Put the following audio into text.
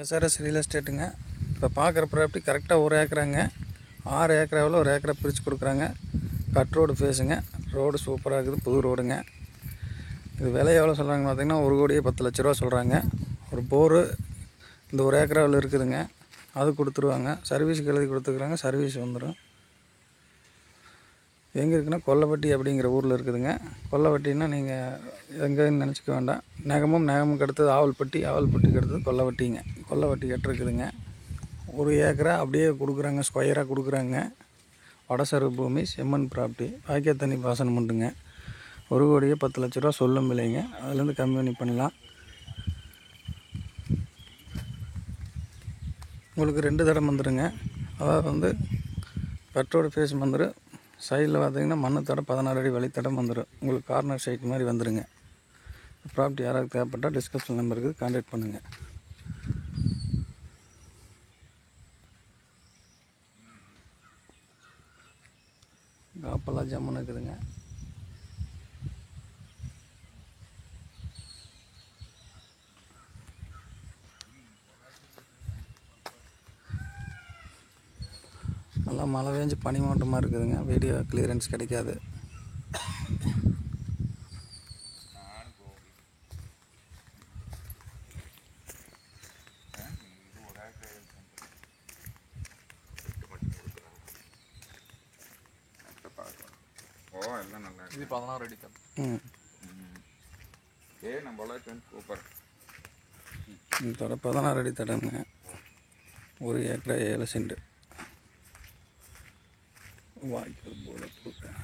SRS real எஸ்டேட்டுங்க. இப்போ பார்க்குற property கரெக்டாக 1 ஏக்கராங்க. 6 ஏக்கராவில் 1 ஏக்கரா பிரித்து கொடுக்குறாங்க. Cut road ஃபேஸுங்க. ரோடு சூப்பராக இருக்குது, புது ரோடுங்க. இது விலை எவ்வளோ சொல்கிறாங்க பார்த்தீங்கன்னா 1,10,00,000 சொல்கிறாங்க. ஒரு போரு இந்த 1 ஏக்கராவில் இருக்குதுங்க, அது கொடுத்துருவாங்க. சர்வீஸுக்கு எழுதி கொடுத்துக்குறாங்க, சர்வீஸ் வந்துடும். எங்கே இருக்குன்னா கொல்லப்பட்டி அப்படிங்கிற ஊரில் இருக்குதுங்க. கொல்லப்பட்டின்னா நீங்கள் எங்கேன்னு நினச்சிக்க வேண்டாம். நேகமுக்கு அடுத்தது ஆவல்பட்டிக்கு அடுத்தது கொல்லப்பட்டிங்க. கொல்லப்பட்டி இருக்குதுங்க. 1 ஏக்கரா அப்படியே கொடுக்குறாங்க, ஸ்கொயராக கொடுக்குறாங்க. வடசர்வ பூமி, செம்மண் ப்ராப்பர்ட்டி, வாய்க்கால் தண்ணி பாசனம் உண்டுங்க. 1,10,00,000 சொல்லும் விலைங்க. அதுலேருந்து கம்மி பண்ணி பண்ணலாம். உங்களுக்கு 2 தடம் வந்துடுங்க. அதாவது பெட்ரோல் ஃபேஸ் வந்துடும். சைடில் பார்த்தீங்கன்னா மண்ணு தடம் 16 அடி வழித்தடம் வந்துடும். உங்களுக்கு கார்னர் சைட் மாதிரி வந்துடுங்க. ப்ராப்பர்ட்டி யாராவது தேவைப்பட்டால் டிஸ்கிரிப்ஷன் நம்பருக்கு கான்டாக்ட் பண்ணுங்கள். காப்பெல்லாம் ஜம்முன்னு இருக்குதுங்க. நல்லா மழை பெஞ்சு பனி மூட்டமாக இருக்குதுங்க. வீடியோ கிளியரன்ஸ் கிடைக்காது. இது 16 அடி தடம். இதோட 16 அடி தடங்க. 1 ஏக்கரா 7 சென்ட். வாய்க்கால் போல கொடுக்குறேன்.